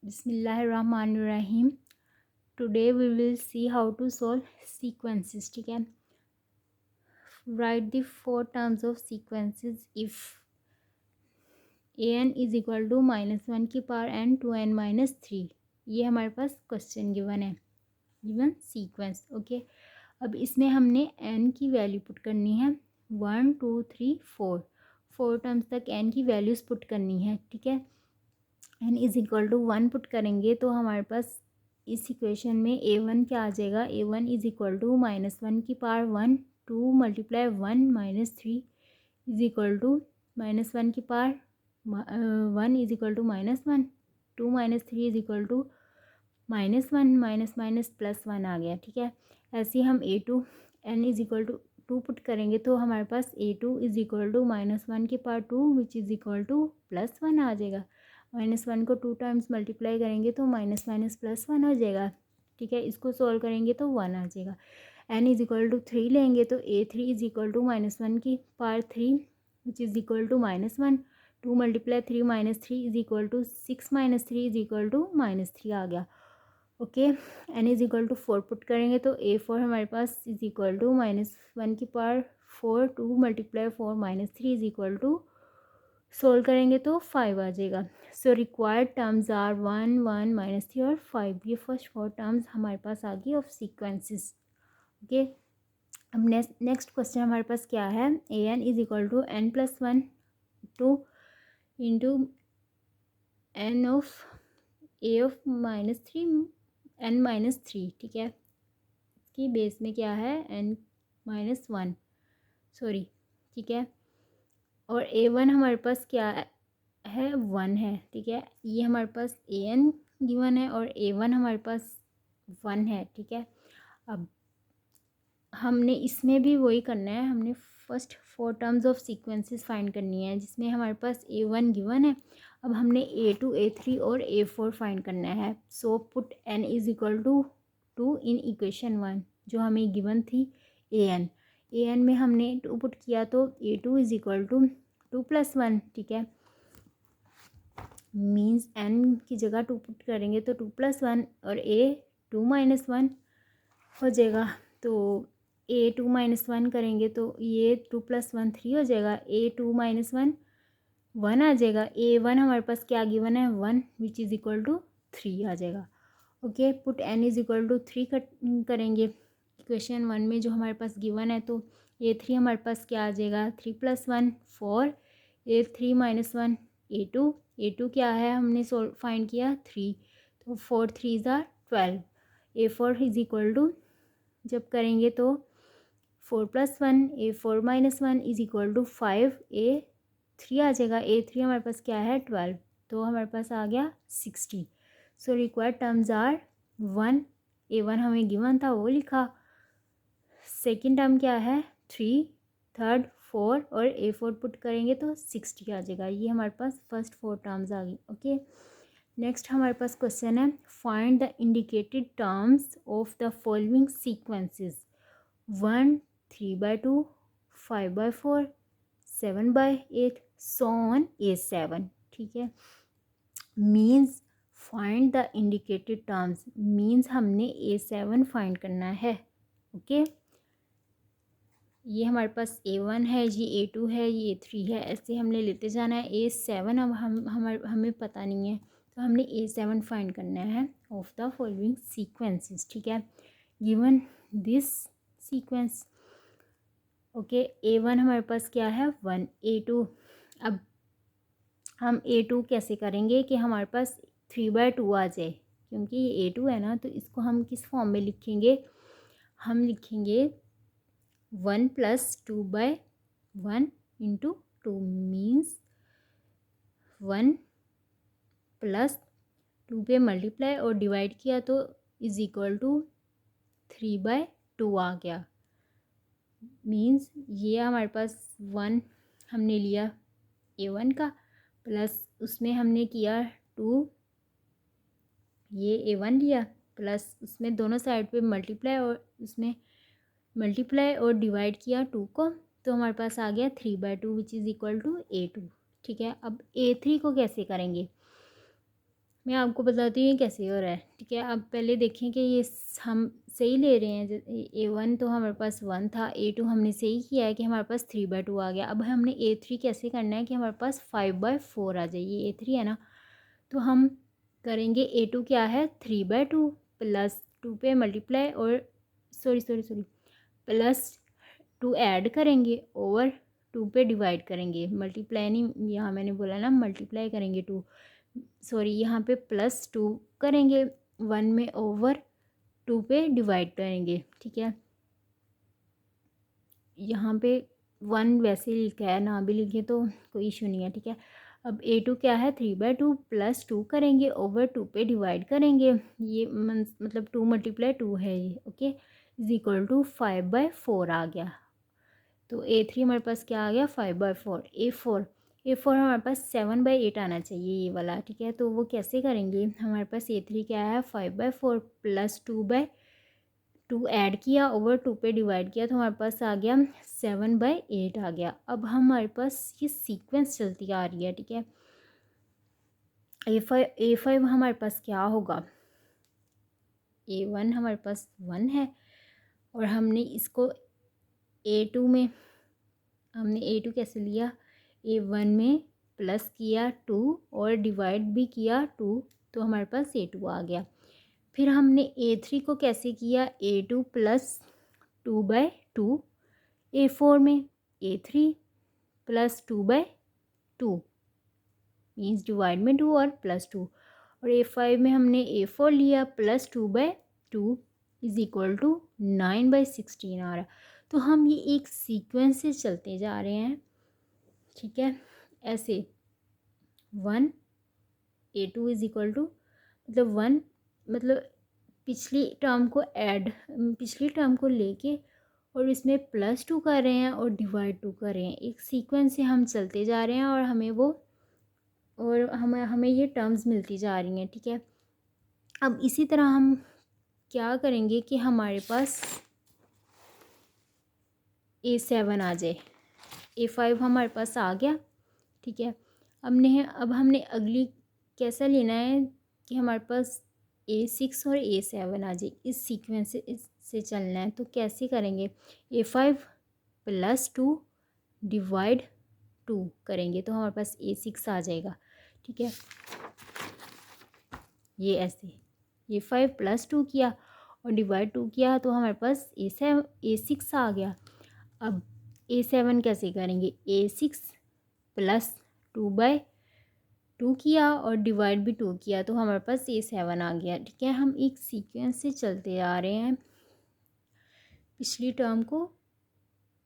बिस्मिल्लाहिर्रहमानिर्रहीम। Today we will see how to solve sequences. ठीक है, write the four terms of sequences if an is equal to -1 की power n 2n-3। ये हमारे पास question given है, गिवन सीक्वेंस। ओके, अब इसमें हमने n की वैल्यू पुट करनी है 1 2 3 4 फोर टर्म्स तक n की वैल्यूज पुट करनी है। ठीक है, n is equal to 1 put करेंगे तो हमारे पास इस इक्वेशन में a1 क्या आ जाएगा, a1 इज इक्वल टू -1 की power 1 2 multiply 1 -3 is equal to -1 की power 1 is equal to -1 2 -3 is equal to -1 minus minus plus 1 आ गया। ठीक है, ऐसे ही हम a2 n is equal to 2 put करेंगे तो हमारे पास a2 इज इक्वल टू -1 की power 2 which is equal to +1 आ जाएगा। -1 को 2 टाइम्स मल्टीप्लाई करेंगे तो माइनस माइनस +1 हो जाएगा। ठीक है, इसको सॉल्व करेंगे तो 1 आ जाएगा। n इज इक्वल टू 3 लेंगे तो a3 इज इक्वल टू -1 की power 3 which is equal to -1 2 multiply 3 -3 is equal to 6 -3 is equal to -3 आ गया। Okay, n is equal to 4 put करेंगे तो a4 हमारे पास इज इक्वल टू -1 की power 4 2 multiply 4 -3 is equal to solve करेंगे तो 5 आ जाएगा। सो रिक्वायर्ड टर्म्स आर 1 1 -3 और 5। ये फर्स्ट फोर टर्म्स हमारे पास आ गई ऑफ सीक्वेंसेस। ओके, अब नेक्स्ट क्वेश्चन हमारे पास क्या है, an is equal to n+1 two into n of a of -3 n-3। ठीक है, इसकी बेस में क्या है n-1 सॉरी। ठीक है, और a1 हमारे पास क्या है 1 है। ठीक है, ये हमारे पास an गिवन है और a1 हमारे पास 1 है। ठीक है, अब हमने इसमें भी वही करना है, हमने first four terms of sequences find करनी है जिसमें हमारे पास a1 गिवन है। अब हमने a2 a3 और a4 फाइंड करना है। So put n is equal to 2 in equation 1 जो हमें गिवन थी an में हमने 2 पुट किया तो a2 इज इक्वल टू 2 + 1। ठीक है, मीन्स n की जगह 2 पुट करेंगे तो 2 + 1 और a2 - 1 हो जाएगा। तो a2 - 1 करेंगे तो ये 2 + 1 3 हो जाएगा। a2 - 1 1 आ जाएगा। a1 हमारे पास क्या गिवन है 1 विच इज़ इक्वल टू 3 आ जाएगा। Okay, put n is equal to 3 करेंगे इक्वेशन 1 में जो हमारे पास गिवन है तो a3 हमारे पास क्या आ जाएगा 3 + 1 4 a3 - 1 a2 क्या है हमने फाइंड किया 3 तो 4 3 ज़ा 12 a4 इज इक्वल टू जब करेंगे तो 4 + 1 a4 - 1 is equal to 5 a3 आ जाएगा। a3 हमारे पास क्या है 12 तो हमारे पास आ गया 60। So required terms are 1 a1 हमें गिवन था वो लिखा, सेकेंड टर्म क्या है 3 थर्ड 4 और a4 पुट करेंगे तो 60 आ जाएगा। ये हमारे पास फर्स्ट फोर टर्म्स आ गई। ओके, नेक्स्ट हमारे पास क्वेश्चन है find the indicated terms of the following sequences 1 3/2 5/4 7/8 so on a7। ठीक है, means find the indicated terms means हमने a7 फाइंड करना है। ओके, ये हमारे पास a1 है, ये a2 है, ये a3 है, ऐसे हमने लेते जाना है। a7 अब हमें पता नहीं है तो हमने a7 फाइंड करना है ऑफ द फॉलोइंग सीक्वेंसेस। ठीक है, given this sequence. Okay, a1 हमारे पास क्या है 1 a2 अब हम a2 कैसे करेंगे कि हमारे पास 3/2 आ जाए, क्योंकि ये a2 है ना तो इसको हम किस फॉर्म में लिखेंगे, हम लिखेंगे 1 + 2/1 इंटू 2 मीन्स 1 + 2 पे मल्टीप्लाई और डिवाइड किया तो इज इक्वल टू 3/2 आ गया। मीन्स ये हमारे पास 1 हमने लिया a1 का प्लस उसमें हमने किया 2 ये a1 लिया प्लस उसमें दोनों साइड पे मल्टीप्लाई और डिवाइड किया 2 को तो हमारे पास आ गया 3/2 विच इज़ इक्वल टू a2। ठीक है, अब a3 को कैसे करेंगे, मैं आपको बताती हूँ ये कैसे हो रहा है, ठीक है। अब पहले देखें कि ये हम सही ले रहे हैं। A1 तो हमारे पास 1 था, A2 हमने सही किया है कि हमारे पास 3/2 आ गया। अब हमने A3 कैसे करना है कि हमारे पास 5/4 आ जाए। ये A3 है ना, तो हम करेंगे A2 क्या है 3/2 प्लस 2 पे मल्टीप्लाई और सॉरी प्लस 2 ऐड करेंगे ओवर 2 पे डिवाइड करेंगे। मल्टीप्लाई नहीं, यहाँ मैंने बोला ना मल्टीप्लाई करेंगे 2, सॉरी यहाँ पे प्लस 2 करेंगे 1 में ओवर 2 पे डिवाइड करेंगे, ठीक है। यहाँ पे 1 वैसे ही लिखा है, ना भी लिखे तो कोई इशू नहीं है, ठीक है। अब A2 क्या है 3/2 प्लस 2 करेंगे ओवर 2 पे डिवाइड करेंगे। ये मतलब 2 × 2 है ये, ओके, इज इक्वल टू 5/4 आ गया। तो A3 हमारे पास क्या आ गया 5/4। A4 हमारे पास 7/8 आना चाहिए ये वाला, ठीक है। तो वो कैसे करेंगे, हमारे पास A3 क्या है 5/4 प्लस 2 ऐड किया ओवर 2 पे डिवाइड किया, तो हमारे पास आ गया 7/8 आ गया। अब हमारे पास ये सीक्वेंस चलती आ रही है, ठीक है। A5 हमारे पास क्या होगा, A1 हमारे पास 1 है और हमने इसको A2 में, हमने A2 कैसे लिया, A1 में प्लस किया 2 और डिवाइड भी किया 2, तो हमारे पास A2 आ गया। फिर हमने A3 को कैसे किया, A2 प्लस 2/2, A4 में A3 प्लस 2/2 मीन्स डिवाइड में 2 और प्लस 2, और A5 में हमने A4 लिया प्लस 2/2 इज इक्वल टू 9/16 आ रहा। तो हम ये एक सीक्वेंस से चलते जा रहे हैं, ठीक है, ऐसे 1 A2 इज इक्वल टू मतलब 1, मतलब पिछली टर्म को लेके और इसमें प्लस 2 कर रहे हैं और डिवाइड 2 कर रहे हैं। एक सीक्वेंस से हम चलते जा रहे हैं और हमें ये टर्म्स मिलती जा रही हैं, ठीक है। अब इसी तरह हम क्या करेंगे कि हमारे पास A7 आ जाए, A5 हमारे पास आ गया, ठीक है। अब हमने अगली कैसा लेना है कि हमारे पास A6 और A7 आ जाए। इस सीक्वेंस से चलना है, तो कैसे करेंगे, A5 प्लस 2 डिवाइड 2 करेंगे तो हमारे पास A6 आ जाएगा, ठीक है। ये ऐसे A5 प्लस 2 किया और डिवाइड 2 किया तो हमारे पास A6 आ गया। अब A7 कैसे करेंगे, A6 प्लस 2/2 किया और डिवाइड भी 2 किया तो हमारे पास A7 आ गया, ठीक है। हम एक सीक्वेंस से चलते आ रहे हैं, पिछली टर्म को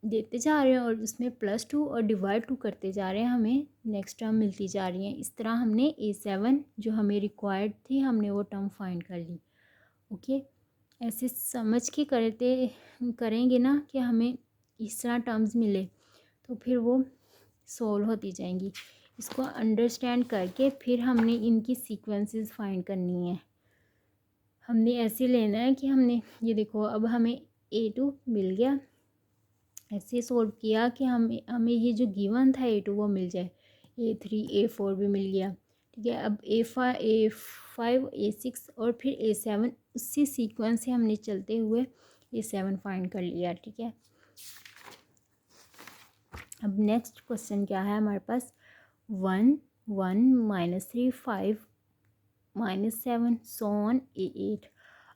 देते जा रहे हैं और उसमें प्लस 2 और डिवाइड 2 करते जा रहे हैं, हमें नेक्स्ट टर्म मिलती जा रही है। इस तरह हमने A7 जो हमें रिक्वायर्ड थी हमने वो टर्म फाइंड कर ली, ओके। ऐसे समझ के करेंगे ना कि हमें इस तरह टर्म्स मिले तो फिर वो सॉल्व होती जाएंगी। इसको अंडरस्टैंड करके फिर हमने इनकी सीक्वेंसेस फाइंड करनी है। हमने ऐसे लेना है कि हमने ये देखो, अब हमें A2 मिल गया, ऐसे सॉल्व किया कि हमें ये जो गिवन था A2 वो मिल जाए, A3 A4 भी मिल गया, ठीक है। अब A5 A6 और फिर A7, उसी सीक्वेंस से हमने चलते हुए A7 फाइंड कर लिया, ठीक है। अब नेक्स्ट क्वेश्चन क्या है हमारे पास, 1 1 -3 5 -7 सो ऑन A8।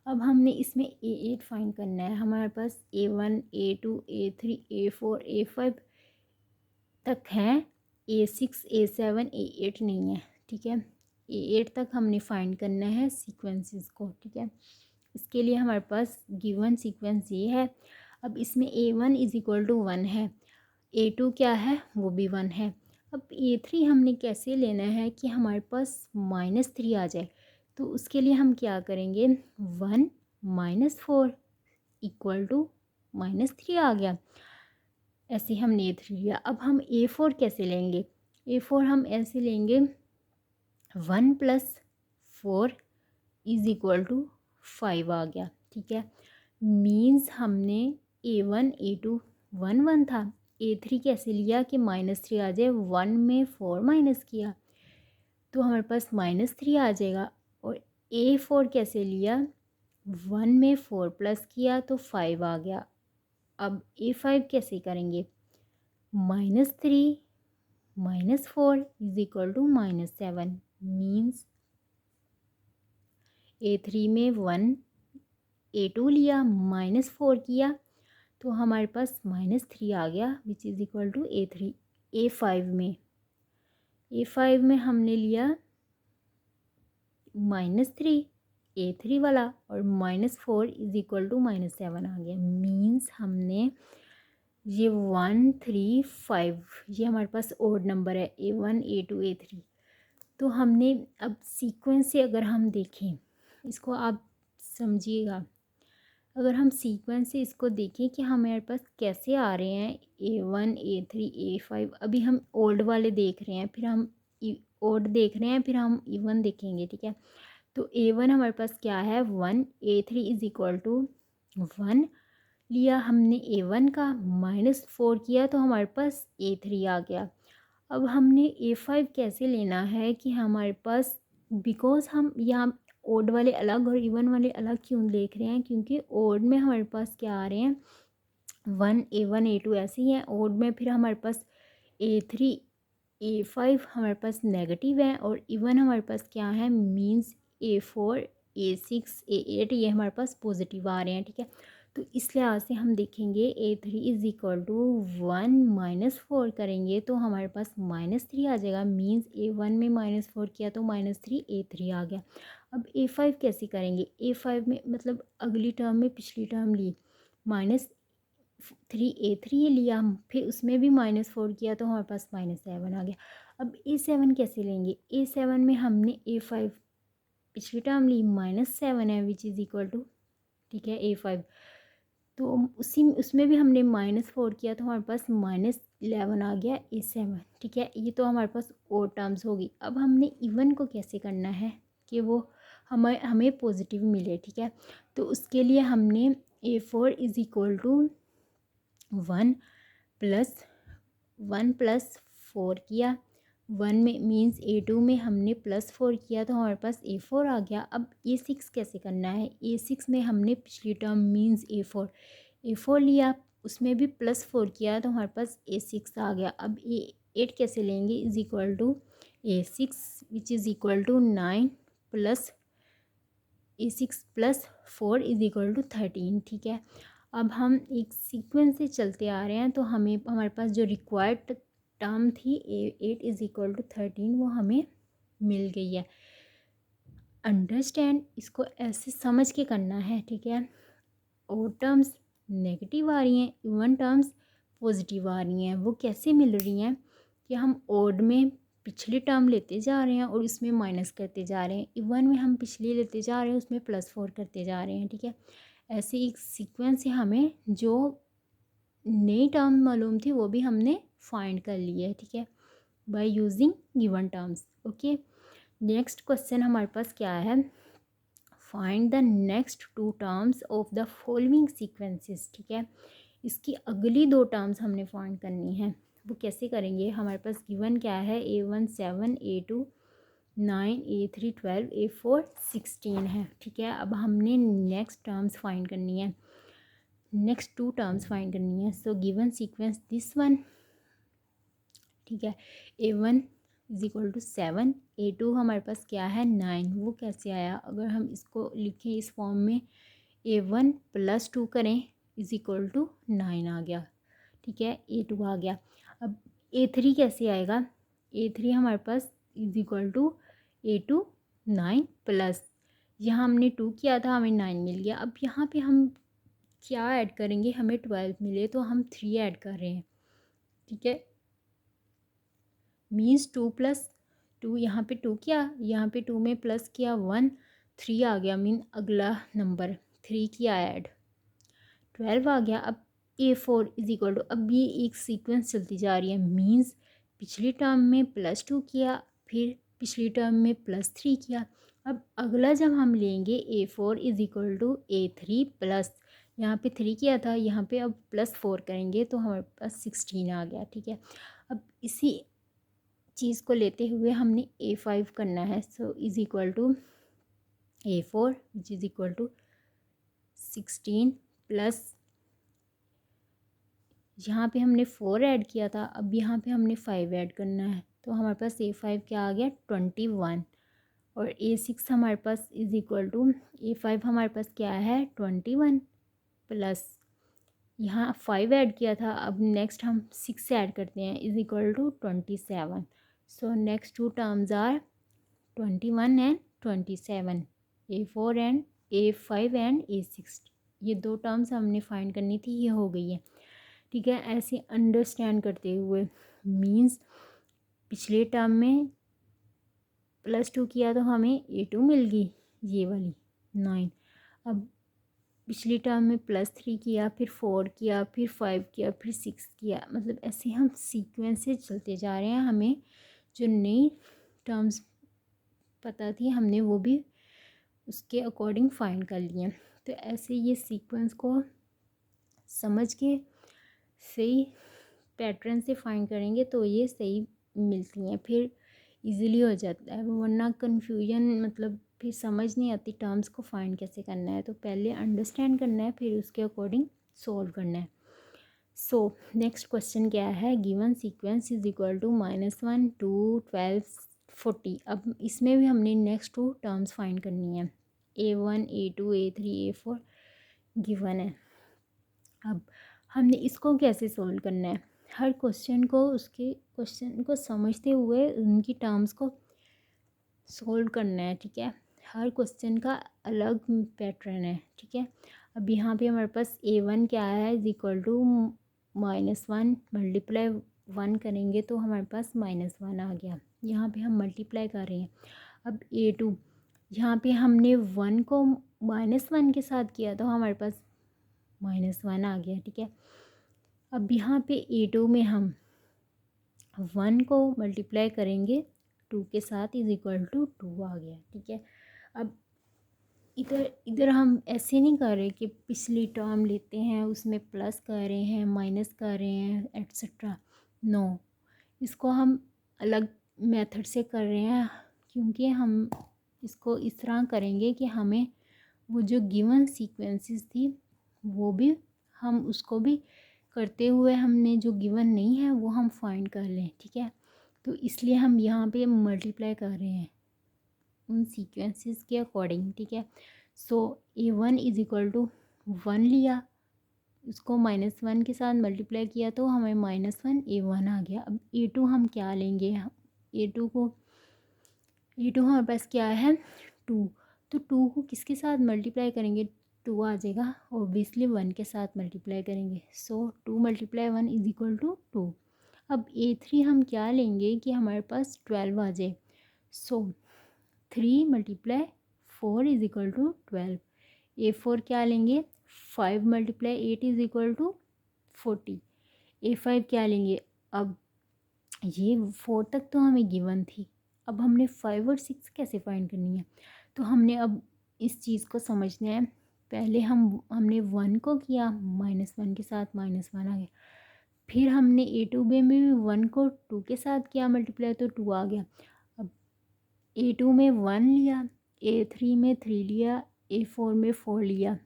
अब हमने इसमें A8 फाइंड करना है। हमारे पास A1 A2 A3 A4 A5 तक हैं, A6 A7 A8 नहीं है, ठीक है। A8 तक हमने फाइंड करना है सीक्वेंसेस को, ठीक है। इसके लिए हमारे पास गिवन सीक्वेंस ये है। अब इसमें A1 इज इक्वल टू 1 है, A2 क्या है वो भी 1 है। अब A3 हमने कैसे लेना है कि हमारे पास -3 आ जाए, तो उसके लिए हम क्या करेंगे, 1 -4 इक्वल टू -3 आ गया, ऐसे हमने A3 लिया। अब हम A4 कैसे लेंगे, A4 हम ऐसे लेंगे 1 + 4 इज इक्वल टू 5 आ गया, ठीक है। मीन्स हमने A1 A2 1 1 था, A3 कैसे लिया कि -3 आ जाए, 1 में 4 माइनस किया तो हमारे पास -3 आ जाएगा। A4 कैसे लिया, 1 में 4 प्लस किया तो 5 आ गया। अब A5 कैसे करेंगे, -3 -4 is equal to -7 means A3 में 1, A2 लिया -4 किया तो हमारे पास -3 आ गया विच is equal to A3। A5 में हमने लिया -3 A3 वाला और -4 इज इक्वल टू -7 आ गया। मीन्स हमने ये 1 3 5 ये हमारे पास ओड नंबर है A1 A2 A3। तो हमने अब सीक्वेंस से अगर हम देखें इसको, आप समझिएगा, अगर हम सीक्वेंस से इसको देखें कि हमारे पास कैसे आ रहे हैं A1 A3 A5। अभी हम ओल्ड वाले देख रहे हैं, फिर हम ओड देख रहे हैं, फिर हम इवन देखेंगे, ठीक है। तो A1 हमारे पास क्या है 1, A3 इज इक्वल टू 1 लिया हमने A1 का, -4 किया तो हमारे पास A3 आ गया। अब हमने A5 कैसे लेना है कि हमारे पास, बिकॉज हम यहाँ ओड वाले अलग और इवन वाले अलग क्यों देख रहे हैं, क्योंकि ओड में हमारे पास क्या आ रहे हैं 1 A1 A2 ऐसे ही हैं। ओड में फिर हमारे पास A3 A5 हमारे पास नेगेटिव है और इवन हमारे पास क्या है मीन्स A4 A6 A8 ये हमारे पास पॉजिटिव आ रहे हैं, ठीक है। तो इस लिहाज से हम देखेंगे A3 इज इक्वल टू 1 -4 करेंगे तो हमारे पास -3 आ जाएगा। मीन्स A1 में -4 किया तो -3 A3 आ गया। अब A5 कैसे करेंगे, A5 में मतलब अगली टर्म में पिछली टर्म ली -3 A3 लिया हम, फिर उसमें भी -4 किया तो हमारे पास -7 आ गया। अब A7 कैसे लेंगे, A7 में हमने A5 पिछली टर्म ली -7 है विच इज़ इक्वल टू, ठीक है, A5। तो उसी उसमें भी हमने -4 किया तो हमारे पास -11 आ गया A7, ठीक है। ये तो हमारे पास और टर्म्स होगी। अब हमने इवन को कैसे करना है कि वो हमें पॉजिटिव मिले, ठीक है। तो उसके लिए हमने A4 is equal to 1 plus 4 किया, 1 में मीन्स A2 में हमने +4 किया तो हमारे पास A4 आ गया। अब A6 कैसे करना है, A6 में हमने पिछली टर्म मीन्स A4 लिया, उसमें भी +4 किया तो हमारे पास A6 आ गया। अब A8 कैसे लेंगे, is equal to A6 which is equal to 9 plus A6 + 4 is equal to 13, ठीक है। अब हम एक सीक्वेंस से चलते आ रहे हैं तो हमें हमारे पास जो रिक्वायर्ड टर्म थी A8 इज़ इक्वल टू 13 वो हमें मिल गई है। अंडरस्टैंड, इसको ऐसे समझ के करना है, ठीक है। और टर्म्स नेगेटिव आ रही हैं, इवन टर्म्स पॉजिटिव आ रही हैं, वो कैसे मिल रही हैं कि हम ओड में पिछली टर्म लेते जा रहे हैं और इसमें माइनस करते जा रहे हैं, इवन में हम पिछली लेते जा रहे हैं उसमें +4 करते जा रहे हैं, ठीक है। ऐसे एक सीक्वेंस से हमें जो नई टर्म मालूम थी वो भी हमने फाइंड कर ली है, ठीक है, by using given terms. Okay, next question हमारे पास क्या है, find the next 2 terms of the following sequences, ठीक है। इसकी अगली 2 टर्म्स हमने फाइंड करनी है। वो कैसे करेंगे, हमारे पास गिवन क्या है A1 7 A2 9 A3 12 A4 16 है, ठीक है। अब हमने नेक्स्ट टर्म्स फाइंड करनी है, नेक्स्ट 2 टर्म्स फाइंड करनी है। So given sequence this one, ठीक है। A1 is equal to 7, A2 हमारे पास क्या है 9, वो कैसे आया, अगर हम इसको लिखें इस फॉर्म में A1 + 2 करें इज इक्वल टू 9 आ गया, ठीक है, A2 आ गया। अब A3 कैसे आएगा, A3 हमारे पास is equal to A2 9 plus, यहाँ हमने 2 किया था हमें 9 मिल गया। अब यहाँ पे हम क्या ऐड करेंगे, हमें 12 मिले तो हम 3 ऐड कर रहे हैं, ठीक है। मीन्स 2 + 2, यहाँ पे 2 किया, यहाँ पे 2 में प्लस किया 1 3 आ गया। मीन अगला नंबर 3 किया ऐड 12 आ गया। अब A4 इज इक्वल टू, अब ये एक सीक्वेंस चलती जा रही है, मीन्स पिछली टर्म में +2 किया, फिर पिछली टर्म में +3 किया। अब अगला जब हम लेंगे A4 is equal to A3 plus, यहाँ पे 3 किया था, यहाँ पे अब +4 करेंगे तो हमारे पास 16 आ गया, ठीक है। अब इसी चीज़ को लेते हुए हमने A5 करना है। So is equal to A4 which is equal to 16 plus यहाँ पे हमने 4 ऐड किया था, अब यहाँ पे हमने 5 ऐड करना है, तो हमारे पास A5 क्या आ गया 21 और A6 हमारे पास इज़ इक्वल टू A5 हमारे पास क्या है 21 प्लस यहाँ 5 ऐड किया था, अब नेक्स्ट हम 6 ऐड करते हैं is equal to 27। So next two terms are 21 and 27, A4 and A5 and A6। ये दो टर्म्स हमने फाइंड करनी थी, ये हो गई है। ठीक है, ऐसे अंडरस्टैंड करते हुए मीन्स पिछले टर्म में +2 किया तो हमें A2 मिल गई ये वाली 9। अब पिछली टर्म में +3 किया, फिर 4 किया, फिर 5 किया, फिर 6 किया, मतलब ऐसे हम सीक्वेंस से चलते जा रहे हैं। हमें जो नई टर्म्स पता थी हमने वो भी उसके अकॉर्डिंग फाइंड कर लिए। तो ऐसे ये सीक्वेंस को समझ के सही पैटर्न से फाइंड करेंगे तो ये सही मिलती हैं, फिर इजीली हो जाता है, वरना कन्फ्यूजन मतलब फिर समझ नहीं आती टर्म्स को फाइंड कैसे करना है। तो पहले अंडरस्टैंड करना है, फिर उसके अकॉर्डिंग सॉल्व करना है। सो नेक्स्ट क्वेश्चन क्या है, given sequence is equal to -1 2 12 40। अब इसमें भी हमने नेक्स्ट टू टर्म्स फाइंड करनी है, A1 A2 A3 A4 given है। अब हमने इसको कैसे सोल्व करना है, हर क्वेश्चन को उसके क्वेश्चन को समझते हुए उनकी टर्म्स को सोल्व करना है। ठीक है, हर क्वेश्चन का अलग पैटर्न है। ठीक है, अब यहाँ पे हमारे पास A1 क्या है इज इक्वल टू -1 मल्टीप्लाई 1 करेंगे तो हमारे पास -1 आ गया, यहाँ पे हम मल्टीप्लाई कर रहे हैं। अब A2 यहाँ पे हमने 1 को -1 के साथ किया तो हमारे पास -1 आ गया। ठीक है, अब यहाँ पे A2 में हम 1 को मल्टीप्लाई करेंगे 2 के साथ इज इक्वल टू 2 आ गया। ठीक है, अब इधर इधर हम ऐसे नहीं कर रहे कि पिछली टर्म लेते हैं उसमें प्लस कर रहे हैं माइनस कर रहे हैं एट्सेट्रा, नो, इसको हम अलग मेथड से कर रहे हैं, क्योंकि हम इसको इस तरह करेंगे कि हमें वो जो गिवन सीक्वेंसेस थी वो भी हम उसको भी करते हुए हमने जो गिवन नहीं है वो हम फाइंड कर लें। ठीक है, तो इसलिए हम यहाँ पे मल्टीप्लाई कर रहे हैं उन सीक्वेंसेस के अकॉर्डिंग। ठीक है, सो A1 इज इक्वल टू 1 लिया, उसको -1 के साथ मल्टीप्लाई किया तो हमें -1 A1 आ गया। अब A2 हम क्या लेंगे, A2 हमारे पास क्या है 2, तो 2 को किसके साथ मल्टीप्लाई करेंगे 2 आ जाएगा, ऑब्वियसली 1 के साथ मल्टीप्लाई करेंगे, सो 2 × 1 इज इक्वल टू 2। अब A3 हम क्या लेंगे कि हमारे पास 12 आ जाए, सो 3 × 4 इज इक्वल टू 12। A4 क्या लेंगे 5 × 8 इज इक्वल टू 40। A5 क्या लेंगे, अब ये 4 तक तो हमें गिवन थी, अब हमने 5 और 6 कैसे फाइंड करनी है, तो हमने अब इस चीज़ को समझना है। पहले हमने 1 को किया -1 के साथ -1 आ गया, फिर हमने A2 में भी 1 को 2 के साथ किया मल्टीप्लाई तो 2 आ गया। अब A2 में 1 लिया, A3 में 3 लिया, A4 में 4 लिया,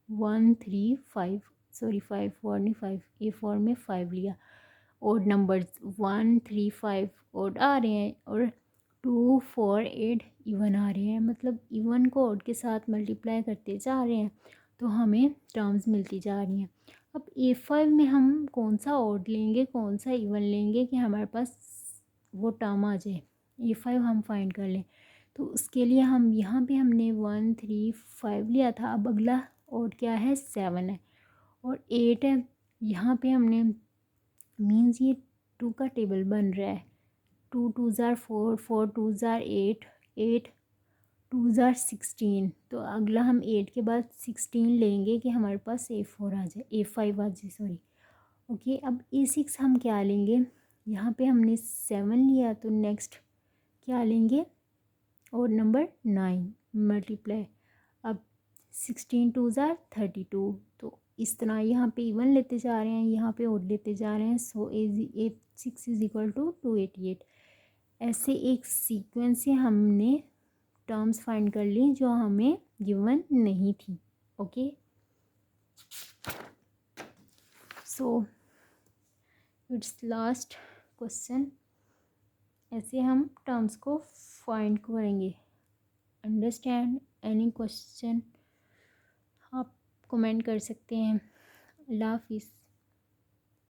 1 3 5 सॉरी 5 4 नहीं 5, A4 में 5 लिया, और नंबर्स 1 3 5 ओड आ रहे हैं और 2 4 8 इवन आ रहे हैं, मतलब इवन को ओड के साथ मल्टीप्लाई करते जा रहे हैं तो हमें टर्म्स मिलती जा रही हैं। अब A5 में हम कौन सा ओड लेंगे कौन सा इवन लेंगे कि हमारे पास वो टर्म आ जाए, A5 हम फाइंड कर लें, तो उसके लिए हम यहाँ पे हमने 1 3 5 लिया था, अब अगला ओड क्या है 7 है और 8 है, यहाँ पे हमने मीन्स ये 2 का टेबल बन रहा है, 2 2 ज़ार 4 4 2 ज़ार 8 8 2 ज़ार 16, तो अगला हम 8 के बाद 16 लेंगे कि हमारे पास A4 आ जाए A5 आ जाए सॉरी। ओके, अब A6 हम क्या लेंगे, यहाँ पे हमने 7 लिया तो नेक्स्ट क्या लेंगे और नंबर 9 मल्टीप्लाई, अब 16 2 ज़ार 32, तो इस तरह यहाँ पे इवन लेते जा रहे हैं यहाँ पे ओड लेते जा रहे हैं, सो A6 इज इक्वल टू 288। ऐसे एक सीक्वेंस से हमने टर्म्स फाइंड कर ली जो हमें गिवन नहीं थी। Okay, so it's last question. ऐसे हम टर्म्स को फाइंड करेंगे। अंडरस्टैंड एनी क्वेश्चन आप कमेंट कर सकते हैं। अल्लाह हाफिज़।